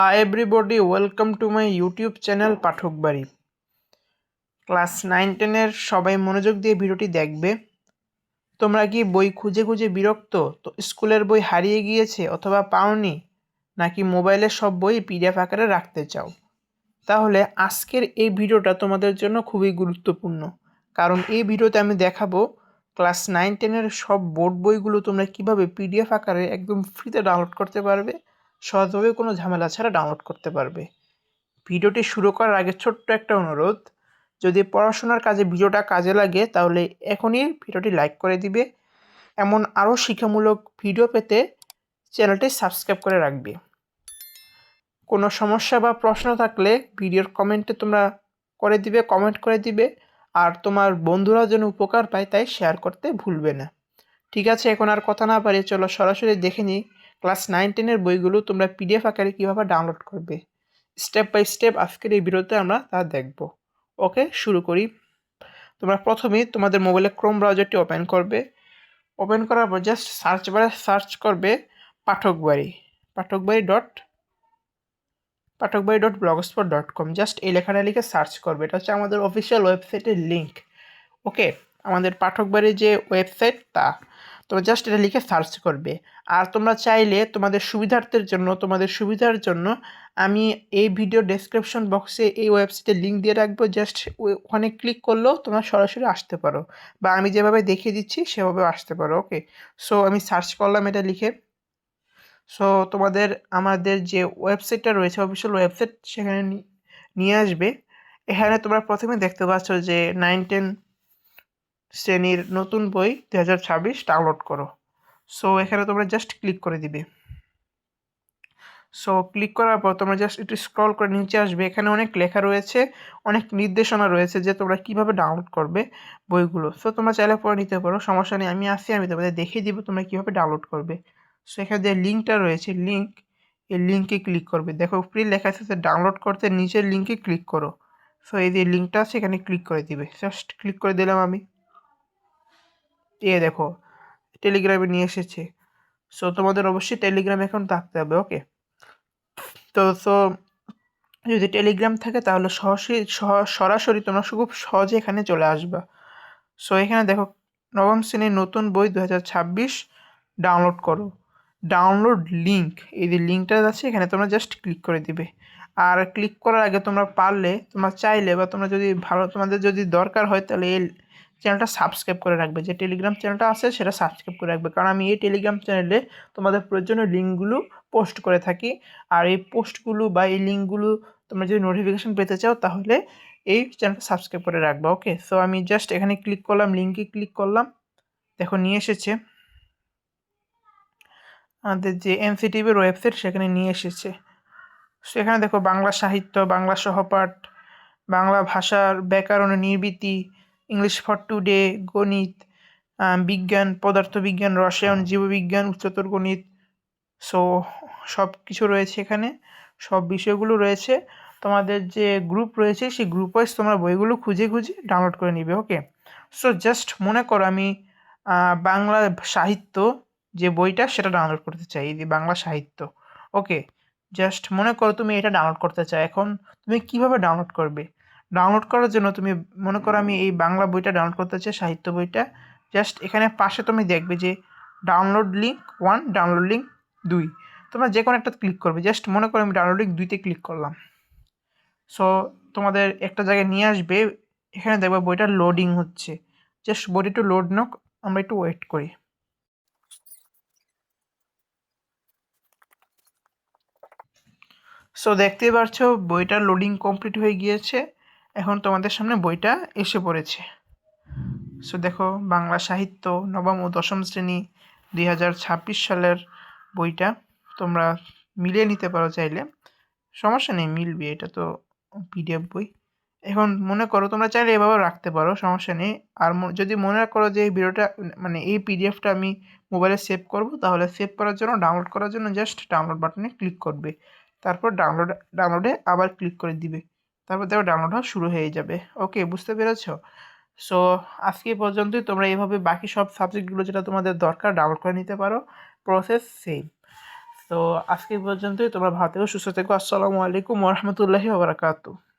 Hi everybody, welcome to my YouTube channel পাঠক বাড়ি। Class 9-10 সবাই মনোযোগ দিয়ে ভিডিওটি দেখবে। তোমরা কি বই খুঁজে খুঁজে বিরক্ত? তো স্কুলের বই হারিয়ে গিয়েছে অথবা পাওনি, নাকি মোবাইলের সব বই পিডিএফ আকারে রাখতে চাও? তাহলে আজকের এই ভিডিওটা তোমাদের জন্য খুবই গুরুত্বপূর্ণ, কারণ এই ভিডিওতে আমি দেখাবো ক্লাস 9-10 সব বোর্ড বইগুলো তোমরা কিভাবে পিডিএফ আকারে একদম ফ্রিতে ডাউনলোড করতে পারবে, সহজভাবে কোনো ঝামেলা ছাড়া ডাউনলোড করতে পারবে। ভিডিওটি শুরু করার আগে ছোট্ট একটা অনুরোধ, যদি পড়াশোনার কাজে ভিডিওটা কাজে লাগে তাহলে এখনই ভিডিওটি লাইক করে দিবে। এমন আরও শিক্ষামূলক ভিডিও পেতে চ্যানেলটি সাবস্ক্রাইব করে রাখবে। কোনো সমস্যা বা প্রশ্ন থাকলে ভিডিওর কমেন্টে তোমরা কমেন্ট করে দিবে, আর তোমার বন্ধুরা যেন উপকার পায় তাই শেয়ার করতে ভুলবে না। ঠিক আছে, এখন আর কথা না পারি, চলো সরাসরি দেখে নিই ক্লাস 9-10 বইগুলো তোমরা পিডিএফ আকারে কীভাবে ডাউনলোড করবে। স্টেপ বাই স্টেপ আজকের এই ভিডিওতে আমরা তা দেখব। ওকে, শুরু করি। তোমরা প্রথমেই তোমাদের মোবাইলে ক্রোম ব্রাউজারটি ওপেন করবে। ওপেন করার পর জাস্ট সার্চ বারে সার্চ করবে পাঠকবাড়ি.blogspot.com। জাস্ট এই লেখাটা লিখে সার্চ করবে। এটা হচ্ছে আমাদের অফিসিয়াল ওয়েবসাইটের লিঙ্ক। ওকে, আমাদের পাঠকবাড়ির যে ওয়েবসাইট তা তোমরা জাস্ট এটা লিখে সার্চ করবে। আর তোমরা চাইলে তোমাদের সুবিধার জন্য আমি এই ভিডিও ডেসক্রিপশন বক্সে এই ওয়েবসাইটের লিঙ্ক দিয়ে রাখবো। জাস্ট ওখানে ক্লিক করলেও তোমরা সরাসরি আসতে পারো, বা আমি যেভাবে দেখিয়ে দিচ্ছি সেভাবেও আসতে পারো। ওকে, সো আমি সার্চ করলাম এটা লিখে। সো আমাদের যে ওয়েবসাইটটা রয়েছে অফিসিয়াল ওয়েবসাইট, সেখানে নিয়ে আসবে। এখানে তোমরা প্রথমে দেখতে পাচ্ছ যে 9-10 শ্রেণীর নতুন বই 2026 ডাউনলোড করো। সো এখানে তোমরা জাস্ট ক্লিক করে দিবে। সো ক্লিক করার পর তোমরা জাস্ট একটু স্ক্রল করে নিচে আসবে। এখানে অনেক লেখা রয়েছে, অনেক নির্দেশনা রয়েছে যে তোমরা কিভাবে ডাউনলোড করবে বইগুলো। সো তোমরা চাইলে পরে নিতে পারো, সমস্যা নেই। আমি তোমাদের দেখিয়ে দিব তোমরা কীভাবে ডাউনলোড করবে। সো এখানে যে লিঙ্কটা রয়েছে এই লিঙ্কে ক্লিক করবে। দেখো ফ্রি লেখা আছে ডাউনলোড করতে, নিচের লিঙ্কে ক্লিক করো। সো এই যে লিঙ্কটা আছে এখানে ক্লিক করে দিবে। জাস্ট ক্লিক করে দিলাম আমি। দেখো টেলিগ্রামে নিয়ে এসেছে। সো তোমাদের অবশ্যই টেলিগ্রাম অ্যাকাউন্ট থাকতে হবে। ওকে, সো যদি টেলিগ্রাম থাকে তাহলে সরাসরি তোমরা খুব সহজে এখানে চলে আসবা। সো এখানে দেখো নবম শ্রেণীর নতুন বই 2026 ডাউনলোড করো, ডাউনলোড লিঙ্ক, এই যে লিঙ্কটা আছে এখানে তোমরা জাস্ট ক্লিক করে দিবে। আর ক্লিক করার আগে তোমরা চাইলে বা তোমাদের যদি দরকার হয় তাহলে এই চ্যানেলটা সাবস্ক্রাইব করে রাখবে। যে টেলিগ্রাম চ্যানেলটা আছে সেটা সাবস্ক্রাইব করে রাখবে, কারণ আমি এই টেলিগ্রাম চ্যানেলে তোমাদের প্রয়োজনীয় লিঙ্কগুলো পোস্ট করে থাকি। আর এই পোস্টগুলো বা এই লিঙ্কগুলো তোমরা যদি নোটিফিকেশন পেতে চাও তাহলে এই চ্যানেলটা সাবস্ক্রাইব করে রাখবা। ওকে, সো আমি জাস্ট এখানে ক্লিক করলাম, লিঙ্কে ক্লিক করলাম। দেখো নিয়ে এসেছে আমাদের যে এনসিটিভির ওয়েবসাইট, সেখানে নিয়ে এসেছে। সেখানে দেখো বাংলা সাহিত্য, বাংলা সহপাঠ, বাংলা ভাষার ব্যাকরণ নির্বৃতি, ইংলিশ ফর টুডে, গণিত, বিজ্ঞান, পদার্থবিজ্ঞান, রসায়ন, জীববিজ্ঞান, উচ্চতর গণিত। সো সব কিছু রয়েছে এখানে, সব বিষয়গুলো রয়েছে। তোমাদের যে গ্রুপ রয়েছে সেই গ্রুপ ওয়াইজ তোমরা বইগুলো খুঁজে খুঁজে ডাউনলোড করে নিবে। ওকে, সো জাস্ট মনে করো আমি বাংলা সাহিত্য যে বইটা সেটা ডাউনলোড করতে চাই, এই যে বাংলা সাহিত্য। ওকে, জাস্ট মনে করো তুমি এটা ডাউনলোড করতে চাও। এখন তুমি কিভাবে ডাউনলোড করবে? ডাউনলোড করার জন্য তুমি মনে করো আমি এই বাংলা বইটা ডাউনলোড করতে চাই, সাহিত্য বইটা। জাস্ট এখানে পাশে তুমি দেখবে যে ডাউনলোড লিঙ্ক 1, ডাউনলোড লিঙ্ক 2, তোমরা যে কোনো একটা ক্লিক করবে। জাস্ট মনে করো আমি ডাউনলোড লিঙ্ক 2-তে ক্লিক করলাম। সো তোমাদের একটা জায়গায় নিয়ে আসবে, এখানে দেখবে বইটা লোডিং হচ্ছে। জাস্ট বইটা একটু লোড নোক, আমরা একটু ওয়েট করি। সো দেখতেই পাচ্ছো বইটা লোডিং কমপ্লিট হয়ে গিয়েছে। এখন তোমাদের সামনে বইটা এসে পড়েছে। সো দেখো বাংলা সাহিত্য নবম ও দশম শ্রেণী 2026 সালের বইটা তোমরা মিলিয়ে নিতে পারো চাইলে, সমস্যা নেই, মিলবে, এটা তো পিডিএফ বই। এখন মনে করো তোমরা চাইলে এভাবে রাখতে পারো, সমস্যা নেই। আর যদি মনে করো যে এই ভিডিওটা মানে এই পিডিএফটা আমি মোবাইলে সেভ করব, তাহলে সেভ করার জন্য ডাউনলোড করার জন্য জাস্ট ডাউনলোড বাটনে ক্লিক করবে। তারপর ডাউনলোডে আবার ক্লিক করে দিবে। তারপর দেখো ডাউনলোড হওয়া শুরু হয়ে যাবে। ওকে, বুঝতে পেরেছো? সো আজকে পর্যন্তই। তোমরা এইভাবে বাকি সব সাবজেক্টগুলো যেটা তোমাদের দরকার ডাউনলোড করে নিতে পারো, প্রসেস সেম। তো আজকে পর্যন্তই। তোমরা ভালো থেকো, সুস্থ থেকো। আসসালামু আলাইকুম ওয়া রাহমাতুল্লাহি ওয়া বারাকাতুহু।